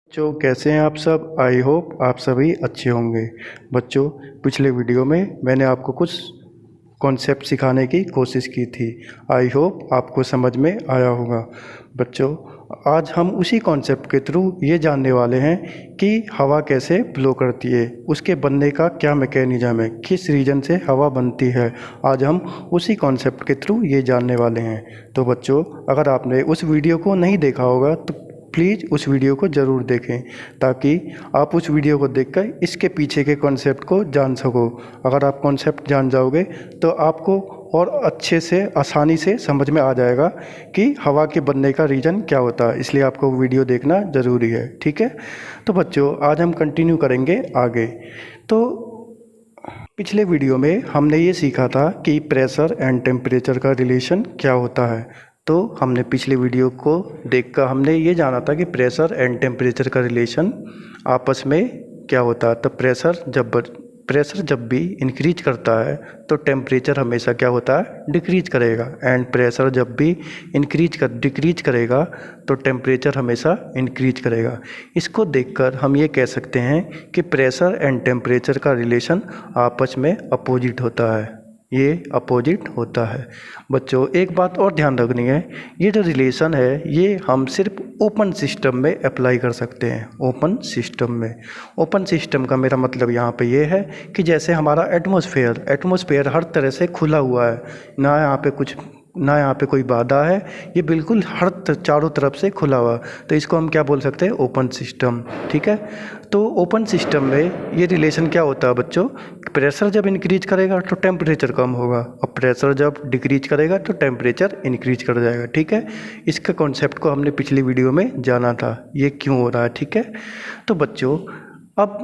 बच्चों कैसे हैं आप सब। आई होप आप सभी अच्छे होंगे। बच्चों पिछले वीडियो में मैंने आपको कुछ कॉन्सेप्ट सिखाने की कोशिश की थी। आई होप आपको समझ में आया होगा। बच्चों आज हम उसी कॉन्सेप्ट के थ्रू ये जानने वाले हैं कि हवा कैसे ब्लो करती है, उसके बनने का क्या मैकेनिज्म है, किस रीजन से हवा बनती है। आज हम उसी कॉन्सेप्ट के थ्रू ये जानने वाले हैं। तो बच्चों अगर आपने उस वीडियो को नहीं देखा होगा तो प्लीज़ उस वीडियो को ज़रूर देखें, ताकि आप उस वीडियो को देखकर इसके पीछे के कॉन्सेप्ट को जान सको। अगर आप कॉन्सेप्ट जान जाओगे तो आपको और अच्छे से आसानी से समझ में आ जाएगा कि हवा के बनने का रीज़न क्या होता है। इसलिए आपको वीडियो देखना ज़रूरी है, ठीक है। तो बच्चों आज हम कंटिन्यू करेंगे आगे। तो पिछले वीडियो में हमने ये सीखा था कि प्रेशर एंड टेम्परेचर का रिलेशन क्या होता है। तो हमने पिछले वीडियो को देखकर हमने ये जाना था कि प्रेशर एंड टेम्परेचर का रिलेशन आपस में क्या होता है। तो प्रेशर जब भी इंक्रीज करता है तो टेम्परेचर हमेशा क्या होता है, डिक्रीज करेगा। एंड प्रेशर जब भी डिक्रीज करेगा तो टेम्परेचर हमेशा इंक्रीज करेगा। इसको देखकर हम ये कह सकते हैं कि प्रेशर एंड टेम्परेचर का रिलेशन आपस में अपोजिट होता है। ये अपोजिट होता है। बच्चों एक बात और ध्यान रखनी है, ये जो रिलेशन है ये हम सिर्फ ओपन सिस्टम में अप्लाई कर सकते हैं। ओपन सिस्टम का मेरा मतलब यहाँ पे ये है कि जैसे हमारा एटमॉस्फेयर हर तरह से खुला हुआ है, ना यहाँ पे कोई बाधा है, ये बिल्कुल चारों तरफ से खुला हुआ। तो इसको हम क्या बोल सकते हैं, ओपन सिस्टम, ठीक है। तो ओपन सिस्टम में ये रिलेशन क्या होता है बच्चों, प्रेशर जब इंक्रीज करेगा तो टेम्परेचर कम होगा, और प्रेशर जब डिक्रीज करेगा तो टेम्परेचर इंक्रीज कर जाएगा, ठीक है। इसके कॉन्सेप्ट को हमने पिछली वीडियो में जाना था, ये क्यों हो रहा है, ठीक है। तो बच्चों अब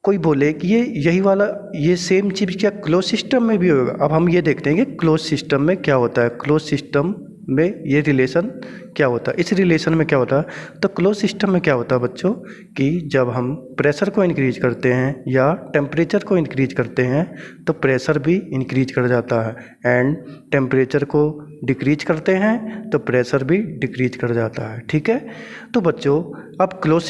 कोई बोले कि ये सेम चीज़ क्या क्लोज सिस्टम में भी होगा। अब हम ये देखते हैं कि क्लोज सिस्टम में क्या होता है, क्लोज सिस्टम में ये रिलेशन क्या होता है, इस रिलेशन में क्या होता है। तो क्लोज सिस्टम में क्या होता है बच्चों कि जब हम प्रेशर को इंक्रीज करते हैं या टेम्परेचर को इंक्रीज करते हैं तो प्रेशर भी इंक्रीज कर जाता है, एंड टेम्परेचर को डिक्रीज करते हैं तो प्रेशर भी डिक्रीज कर जाता है, ठीक है। तो बच्चों अब क्लोज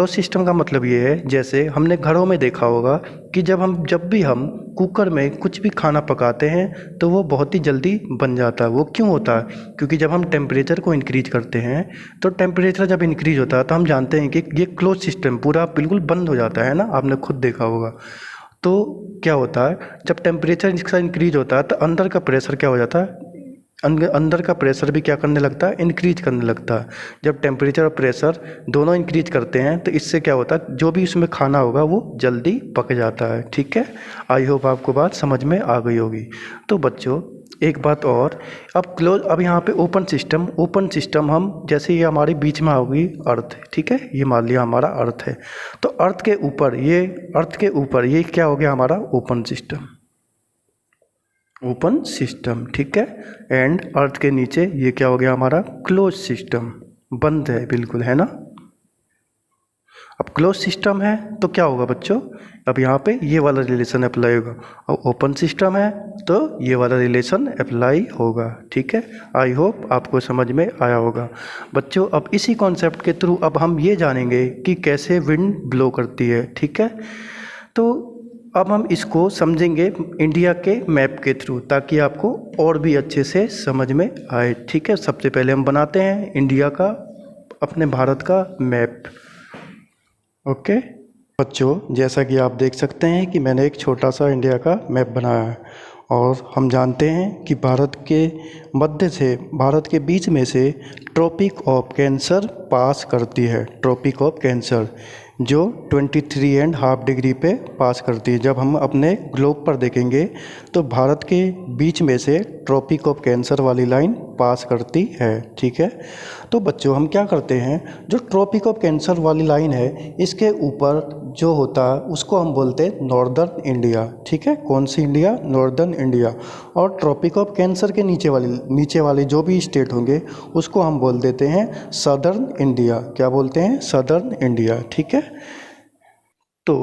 सिस्टम का मतलब ये है, जैसे हमने घरों में देखा होगा कि जब भी हम कुकर में कुछ भी खाना पकाते हैं तो वो बहुत ही जल्दी बन जाता है। वो क्यों होता है, क्योंकि जब हम टेम्परेचर को इंक्रीज करते हैं तो टेम्परेचर जब इंक्रीज होता है तो हम जानते हैं कि ये क्लोज सिस्टम पूरा बिल्कुल बंद हो जाता है ना, आपने खुद देखा होगा। तो क्या होता है, जब टेम्परेचर इसका इंक्रीज होता है तो अंदर का प्रेशर क्या हो जाता है, अंदर का प्रेशर भी क्या करने लगता है, इंक्रीज करने लगता है। जब टेम्परेचर और प्रेशर दोनों इंक्रीज करते हैं तो इससे क्या होता है, जो भी इसमें खाना होगा वो जल्दी पक जाता है, ठीक है। आई होप आपको बात समझ में आ गई होगी। तो बच्चों एक बात और, अब यहाँ पे ओपन सिस्टम हम जैसे ये हमारे बीच में होगी अर्थ, ठीक है। ये मान लिया हमारा अर्थ है, तो अर्थ के ऊपर ये क्या हो गया हमारा ओपन सिस्टम, ठीक है। एंड अर्थ के नीचे ये क्या हो गया हमारा क्लोज सिस्टम, बंद है बिल्कुल, है ना। अब क्लोज सिस्टम है तो क्या होगा बच्चों, अब यहाँ पे ये वाला रिलेशन अप्लाई होगा, और ओपन सिस्टम है तो ये वाला रिलेशन अप्लाई होगा, ठीक है। आई होप आपको समझ में आया होगा। बच्चों अब इसी कॉन्सेप्ट के थ्रू अब हम ये जानेंगे कि कैसे विंड ब्लो करती है, ठीक है। तो अब हम इसको समझेंगे इंडिया के मैप के थ्रू, ताकि आपको और भी अच्छे से समझ में आए, ठीक है। सबसे पहले हम बनाते हैं इंडिया का, अपने भारत का मैप, ओके। बच्चों जैसा कि आप देख सकते हैं कि मैंने एक छोटा सा इंडिया का मैप बनाया है, और हम जानते हैं कि भारत के बीच में से ट्रॉपिक ऑफ कैंसर पास करती है, ट्रॉपिक ऑफ कैंसर जो 23.5 डिग्री पे पास करती है। जब हम अपने ग्लोब पर देखेंगे तो भारत के बीच में से ट्रॉपिक ऑफ कैंसर वाली लाइन पास करती है, ठीक है। तो बच्चों हम क्या करते हैं, जो ट्रॉपिक ऑफ कैंसर वाली लाइन है इसके ऊपर जो होता है उसको हम बोलते हैं नॉर्दर्न इंडिया, ठीक है। कौन सी इंडिया, नॉर्दर्न इंडिया। और ट्रॉपिक ऑफ कैंसर के नीचे वाले जो भी स्टेट होंगे उसको हम बोल देते हैं सदर्न इंडिया। क्या बोलते हैं, सदर्न इंडिया, ठीक है। तो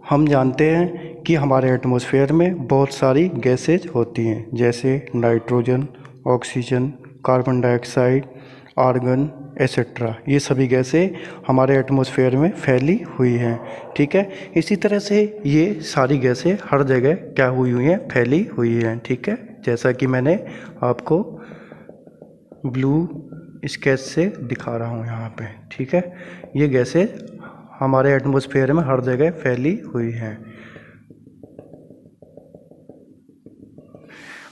हम जानते हैं कि हमारे एटमॉस्फेयर में बहुत सारी गैसेज होती हैं, जैसे nitrogen, oxygen, carbon dioxide, argon etcetera, ये सभी गैसें हमारे एटमॉस्फेयर में फैली हुई हैं। ठीक है, इसी तरह से ये सारी गैसें हर जगह क्या हुई हुई हैं, फैली हुई हैं। ठीक है, जैसा कि मैंने आपको ब्लू स्केच से दिखा रहा हूँ यहाँ पे। ठीक है, ये गैसें हमारे एटमॉस्फेयर में हर जगह फैली हुई हैं।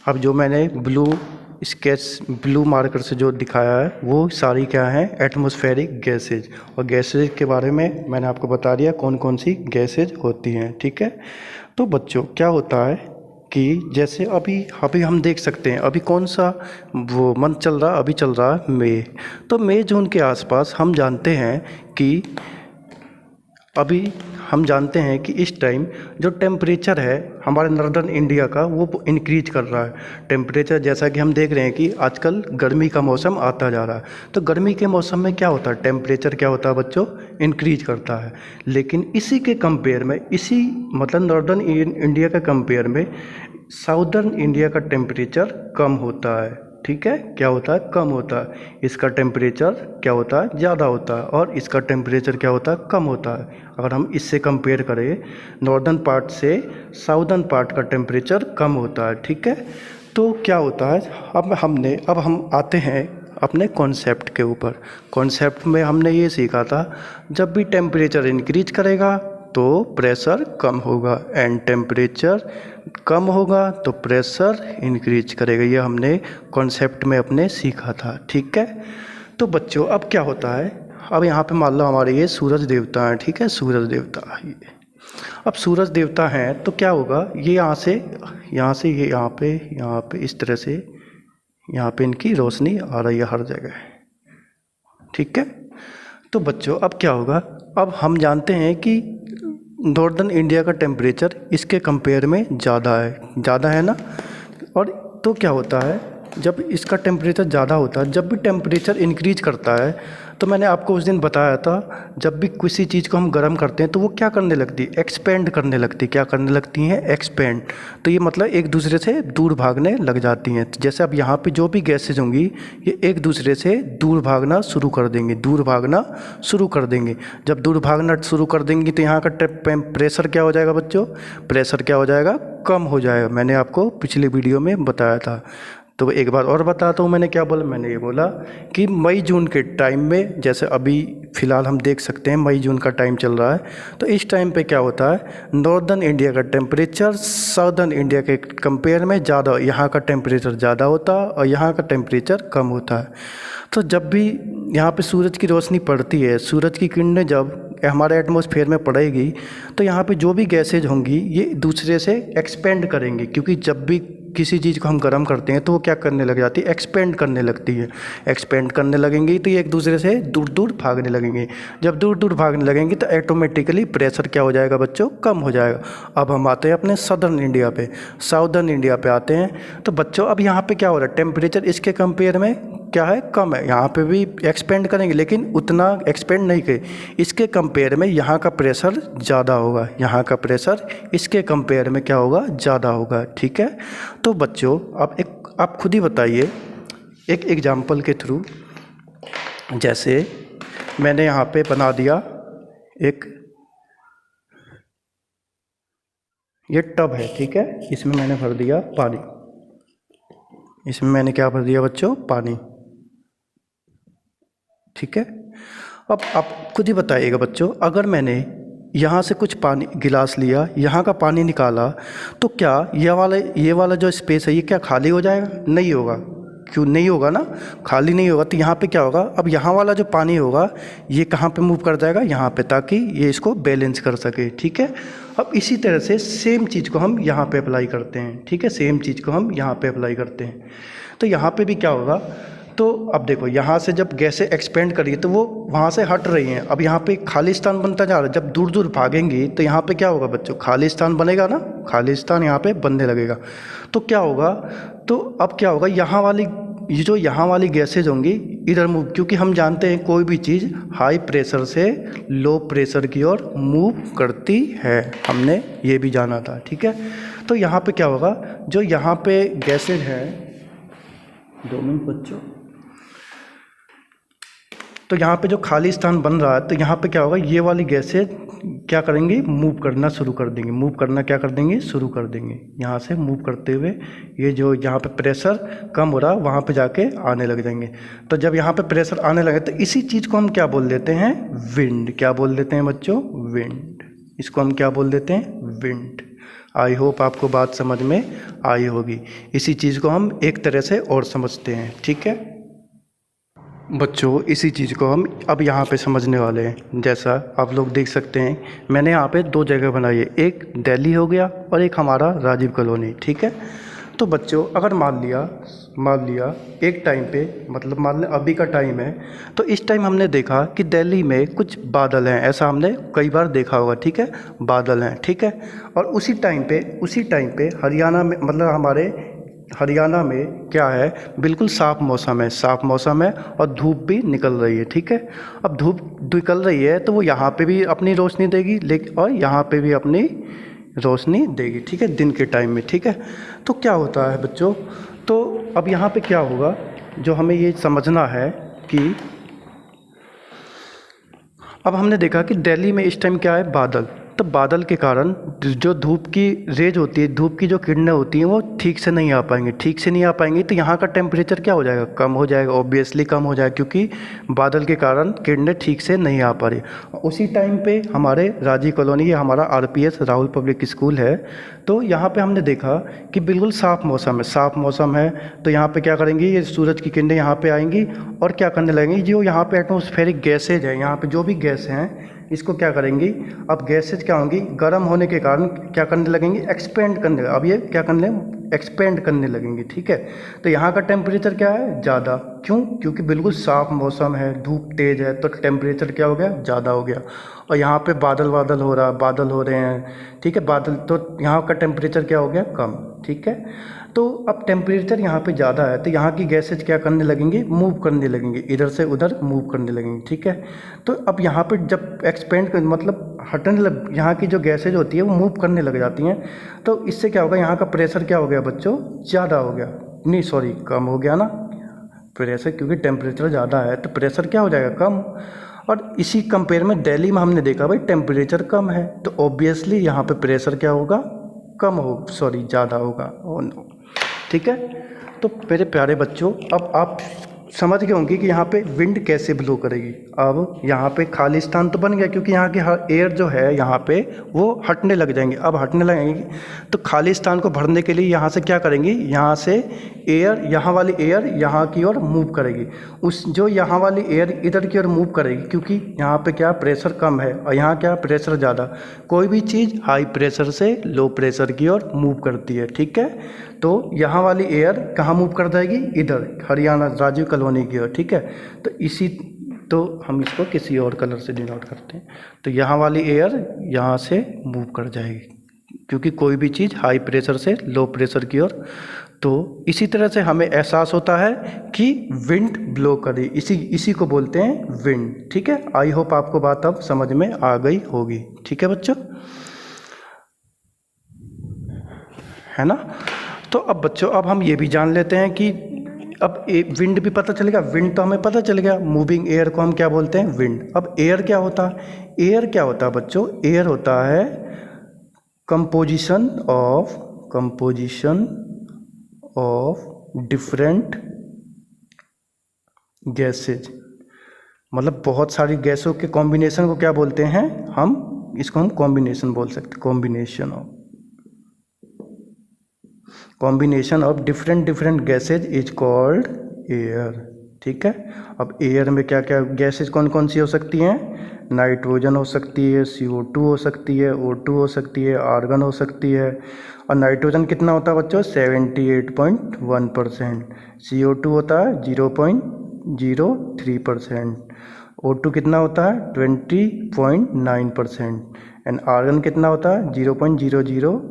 अब जो मैंने ब्लू मार्कर से जो दिखाया है वो सारी क्या है, एटमॉस्फेरिक गैसेज। और गैसेज के बारे में मैंने आपको बता दिया कौन कौन सी गैसेज होती हैं। ठीक है, तो बच्चों क्या होता है कि जैसे अभी हम देख सकते हैं, अभी कौन सा वो मंथ चल रहा, अभी चल रहा है मई। तो मई जून के आसपास हम जानते हैं कि इस टाइम जो टेम्परेचर है हमारे नॉर्दर्न इंडिया का वो इंक्रीज कर रहा है। टेम्परेचर जैसा कि हम देख रहे हैं कि आजकल गर्मी का मौसम आता जा रहा है, तो गर्मी के मौसम में क्या होता है, टेम्परेचर क्या होता है बच्चों, इंक्रीज करता है। लेकिन इसी के कंपेयर में, मतलब नॉर्दर्न इंडिया के कंपेयर में साउदर्न इंडिया का टेम्परेचर कम होता है। ठीक है, क्या होता है, कम होता है। इसका टेम्परेचर क्या होता है, ज़्यादा होता है, और इसका टेम्परेचर क्या होता है, कम होता है। अगर हम इससे कंपेयर करें, नॉर्दर्न पार्ट से साउदर्न पार्ट का टेम्परेचर कम होता है। ठीक है, तो क्या होता है, अब हम आते हैं अपने कॉन्सेप्ट के ऊपर। कॉन्सेप्ट में हमने ये सीखा था, जब भी टेम्परेचर इंक्रीज करेगा तो प्रेशर कम होगा, एंड टेम्परेचर कम होगा तो प्रेशर इंक्रीज करेगा। ये हमने कॉन्सेप्ट में अपने सीखा था। ठीक है, तो बच्चों अब क्या होता है, अब यहाँ पे मान लो हमारे ये सूरज देवता हैं। ठीक है, सूरज देवता, अब सूरज देवता हैं तो क्या होगा, ये यहाँ से ये यहाँ पे इस तरह से यहाँ पे इनकी रोशनी आ रही है हर जगह। ठीक है, तो बच्चों अब क्या होगा, अब हम जानते हैं कि नॉर्दर्न इंडिया का टेम्परेचर इसके कंपेयर में ज़्यादा है ना। और तो क्या होता है, जब इसका टेम्परेचर ज़्यादा होता है, जब भी टेम्परेचर इंक्रीज करता है, तो मैंने आपको उस दिन बताया था, जब भी किसी चीज़ को हम गर्म करते हैं तो वो क्या करने लगती है, एक्सपेंड करने लगती है। क्या करने लगती हैं, एक्सपेंड। तो ये मतलब एक दूसरे से दूर भागने लग जाती हैं। जैसे अब यहाँ पे जो भी गैसेज होंगी ये एक दूसरे से दूर भागना शुरू कर देंगे। जब दूर भागना शुरू कर देंगी तो यहाँ का प्रेशर क्या हो जाएगा बच्चों, प्रेशर क्या हो जाएगा, कम हो जाएगा। मैंने आपको पिछले वीडियो में बताया था। तो एक बार और बताता हूँ, मैंने क्या बोला, मैंने ये बोला कि मई जून के टाइम में, जैसे अभी फ़िलहाल हम देख सकते हैं मई जून का टाइम चल रहा है, तो इस टाइम पे क्या होता है, नॉर्दर्न इंडिया का टेम्परेचर साउदर्न इंडिया के कंपेयर में ज़्यादा, यहाँ का टेम्परेचर ज़्यादा होता है और यहाँ का टेम्परेचर कम होता है। तो जब भी यहाँ पे सूरज की रोशनी पड़ती है, सूरज की किरणें जब हमारे एटमॉस्फेयर में पड़ेगी, तो यहाँ पे जो भी गैसेज होंगी ये दूसरे से एक्सपेंड करेंगी, क्योंकि जब भी किसी चीज़ को हम गर्म करते हैं तो वो क्या करने लग जाती है, एक्सपेंड करने लगती है। एक्सपेंड करने लगेंगी तो ये एक दूसरे से दूर दूर भागने लगेंगे। जब दूर दूर भागने लगेंगी तो ऑटोमेटिकली प्रेशर क्या हो जाएगा बच्चों, कम हो जाएगा। अब हम आते हैं अपने सदर्न इंडिया पे, साउदर्न इंडिया पे आते हैं। तो बच्चों अब यहाँ पे क्या हो रहा है, टेम्परेचर इसके कंपेयर में क्या है, कम है। यहाँ पे भी एक्सपेंड करेंगे लेकिन उतना एक्सपेंड नहीं करे, इसके कंपेयर में यहाँ का प्रेशर ज़्यादा होगा, यहाँ का प्रेशर इसके कंपेयर में क्या होगा, ज़्यादा होगा। ठीक है, तो बच्चों आप खुद ही बताइए एक एग्जाम्पल के थ्रू। जैसे मैंने यहाँ पे बना दिया एक, ये टब है। ठीक है, इसमें मैंने भर दिया पानी, इसमें मैंने क्या भर दिया बच्चों, पानी। ठीक है, अब आप खुद ही बताइएगा बच्चों, अगर मैंने यहाँ से कुछ पानी गिलास लिया, यहाँ का पानी निकाला, तो क्या ये वाला जो स्पेस है ये क्या खाली हो जाएगा, नहीं होगा। क्यों नहीं होगा ना, खाली नहीं होगा। तो यहाँ पे क्या होगा, अब यहाँ वाला जो पानी होगा ये कहाँ पे मूव कर जाएगा, यहाँ पे, ताकि ये इसको बैलेंस कर सके। ठीक है, अब इसी तरह से सेम चीज़ को हम यहाँ पे अप्लाई करते हैं। ठीक है, सेम चीज़ को हम यहाँ पे अप्लाई करते हैं। तो यहाँ पे भी क्या होगा, तो अब देखो यहाँ से जब गैसें एक्सपेंड करिए तो वो वहाँ से हट रही हैं, अब यहाँ पे खाली स्थान बनता जा रहा है। जब दूर दूर भागेंगी तो यहाँ पे क्या होगा बच्चों, खाली स्थान बनेगा ना, खाली स्थान यहाँ पे बनने लगेगा। तो क्या होगा, तो अब क्या होगा, यहाँ वाली गैसेज होंगी इधर मूव, क्योंकि हम जानते हैं कोई भी चीज़ हाई प्रेशर से लो प्रेशर की ओर मूव करती है, हमने ये भी जाना था। ठीक है, तो यहाँ पे क्या होगा, जो यहाँ पे गैसेज हैं, 2 मिनट बच्चों, तो यहाँ पे जो खाली स्थान बन रहा है तो यहाँ पे क्या होगा, ये वाली गैसें क्या करेंगी, मूव करना शुरू कर देंगे। मूव करना क्या कर देंगे, शुरू कर देंगे। यहाँ से मूव करते हुए ये जो यहाँ पे प्रेशर कम हो रहा है वहाँ पे जाके आने लग जाएंगे। तो जब यहाँ पे प्रेशर आने लगे तो इसी चीज़ को हम क्या बोल देते हैं, विंड। क्या बोल देते हैं बच्चों, विंड। इसको हम क्या बोल देते हैं, विंड। आई होप आपको बात समझ में आई होगी। इसी चीज़ को हम एक तरह से और समझते हैं, ठीक है बच्चों। इसी चीज़ को हम अब यहाँ पे समझने वाले हैं। जैसा आप लोग देख सकते हैं मैंने यहाँ पे दो जगह बनाई है, एक दिल्ली हो गया और एक हमारा राजीव कॉलोनी, ठीक है। तो बच्चों अगर मान लिया एक टाइम पे, मतलब मान लें अभी का टाइम है, तो इस टाइम हमने देखा कि दिल्ली में कुछ बादल हैं, ऐसा हमने कई बार देखा होगा, ठीक है, बादल हैं, ठीक है। और उसी टाइम पे हरियाणा में, मतलब हमारे हरियाणा में क्या है, बिल्कुल साफ़ मौसम है और धूप भी निकल रही है, ठीक है। अब धूप निकल रही है तो वो यहाँ पे भी अपनी रोशनी देगी, लेकिन और यहाँ पे भी अपनी रोशनी देगी, ठीक है, दिन के टाइम में, ठीक है। तो क्या होता है बच्चों, तो अब यहाँ पे क्या होगा, जो हमें ये समझना है कि अब हमने देखा कि दिल्ली में इस टाइम क्या है, बादल। तो बादल के कारण जो धूप की रेज होती है, धूप की जो किरणें होती हैं वो ठीक से नहीं आ पाएंगी, तो यहाँ का टेम्परेचर क्या हो जाएगा, कम हो जाएगा, ऑब्वियसली कम हो जाएगा, क्योंकि बादल के कारण किरणें ठीक से नहीं आ पा रही। उसी टाइम पे हमारे राजीव कॉलोनी, ये हमारा RPS राहुल पब्लिक स्कूल है, तो यहाँ पे हमने देखा कि बिल्कुल साफ़ मौसम है। तो यहाँ पे क्या करेंगी, ये सूरज की किरणें यहाँ पे आएंगी और क्या करने लगेंगी, जो यहाँ पे एटमॉस्फेरिक गैसेज है, यहाँ पे जो भी गैस हैं इसको क्या करेंगी, अब गैसेज क्या होंगी, गर्म होने के कारण क्या करने लगेंगी, अब ये क्या करने, एक्सपेंड करने लगेंगी, ठीक है। तो यहाँ का टेम्परेचर क्या है, ज़्यादा। क्यों, क्योंकि बिल्कुल साफ़ मौसम है, धूप तेज़ है, तो टेम्परेचर क्या हो गया, ज़्यादा हो गया। और यहाँ पे बादल हो रहे हैं, ठीक है, बादल, तो यहाँ का टेम्परेचर क्या हो गया, कम, ठीक है। तो अब टेम्परेचर यहाँ पे ज़्यादा है तो यहाँ की गैसेज क्या करने लगेंगी, मूव करने लगेंगी, इधर से उधर मूव करने लगेंगी, ठीक है। तो अब यहाँ पे जब एक्सपेंड मतलब हटने लग, यहाँ की जो गैसेज होती है वो मूव करने लग जाती हैं, तो इससे क्या होगा, यहाँ का प्रेशर क्या हो गया बच्चों, ज़्यादा हो गया, नहीं सॉरी कम हो गया ना प्रेशर, क्योंकि टेम्परेचर ज़्यादा है तो प्रेशर क्या हो जाएगा, कम। और इसी कंपेयर में दिल्ली में हमने देखा भाई टेम्परेचर कम है, तो ऑब्वियसली यहाँ पे प्रेशर क्या होगा, ज़्यादा होगा, ठीक है। तो मेरे प्यारे बच्चों, अब आप समझ गए होंगे कि यहाँ पे विंड कैसे ब्लो करेगी। अब यहाँ पे खाली स्थान तो बन गया, क्योंकि यहाँ की हर एयर जो है यहाँ पे वो हटने लग जाएंगे। अब हटने लगेंगी तो खाली स्थान को भरने के लिए यहाँ से क्या करेंगी, यहाँ से एयर, यहाँ वाली एयर यहाँ की ओर मूव करेगी। उस जो यहाँ वाली एयर इधर की ओर मूव करेगी, क्योंकि यहाँ पे क्या प्रेशर कम है और यहाँ क्या प्रेशर ज़्यादा। कोई भी चीज़ हाई प्रेशर से लो प्रेशर की ओर मूव करती है, ठीक है। तो यहाँ वाली एयर कहाँ मूव कर जाएगी, इधर हरियाणा राजीव कॉलोनी की ओर, ठीक है। तो हम इसको किसी और कलर से डिनोट करते हैं। तो यहाँ वाली एयर यहाँ से मूव कर जाएगी, क्योंकि कोई भी चीज़ हाई प्रेशर से लो प्रेशर की ओर। तो इसी तरह से हमें एहसास होता है कि विंड ब्लो करी, इसी को बोलते हैं विंड, ठीक है। आई होप आपको बात अब समझ में आ गई होगी, ठीक है बच्चों, है ना। तो अब बच्चों, अब हम ये भी जान लेते हैं कि अब विंड भी पता चल गया, विंड तो हमें पता चल गया, मूविंग एयर को हम क्या बोलते हैं, विंड। अब एयर क्या होता है, एयर क्या होता है बच्चों, एयर होता है कंपोजिशन ऑफ डिफरेंट गैसेज, मतलब बहुत सारी गैसों के कॉम्बिनेशन को क्या बोलते हैं इसको हम कॉम्बिनेशन बोल सकते हैं, combination of different gases is called air, ठीक है। अब एयर में क्या क्या गैसेज कौन कौन सी हो सकती हैं, नाइट्रोजन हो सकती है, CO2 हो सकती है, O2 हो सकती है, आर्गन हो सकती है। और नाइट्रोजन कितना होता है बच्चों, 78.1%, CO2 होता है 0.03%, O2 कितना होता है 20.9%, एंड आर्गन कितना होता है 0.000,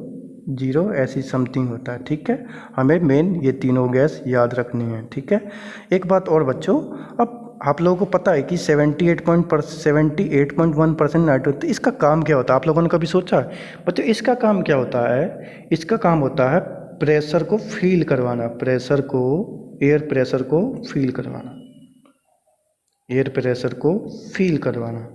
ऐसी समथिंग होता है, ठीक है। हमें मेन ये तीनों गैस याद रखनी है, ठीक है। एक बात और बच्चों, अब आप लोगों को पता है कि 78.1% नाइट्रोजन, तो इसका काम क्या होता है, आप लोगों ने कभी सोचा है बच्चों, इसका काम क्या होता है, इसका काम होता है प्रेशर को फील करवाना, एयर प्रेशर को फील करवाना, एयर प्रेशर को फील करवाना।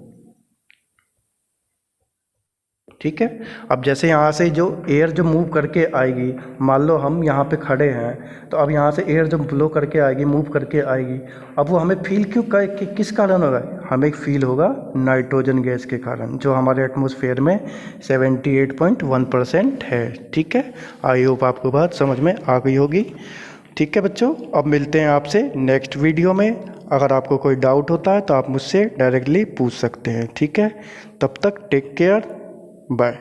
ठीक है। अब जैसे यहाँ से जो एयर जो मूव करके आएगी, मान लो हम यहाँ पे खड़े हैं, तो अब यहाँ से एयर जो ब्लो करके आएगी, मूव करके आएगी, अब वो हमें फील किस कारण होगा? हमें फील होगा नाइट्रोजन गैस के कारण, जो हमारे एटमॉस्फेयर में 78.1% है। ठीक है। आई होप आपको बात समझ में आ गई होगी। ठीक है बच्चों, अब मिलते हैं आपसे नेक्स्ट वीडियो में। अगर आपको कोई डाउट होता है तो आप मुझसे डायरेक्टली पूछ सकते हैं। ठीक है। तब तक टेक केयर, बाय।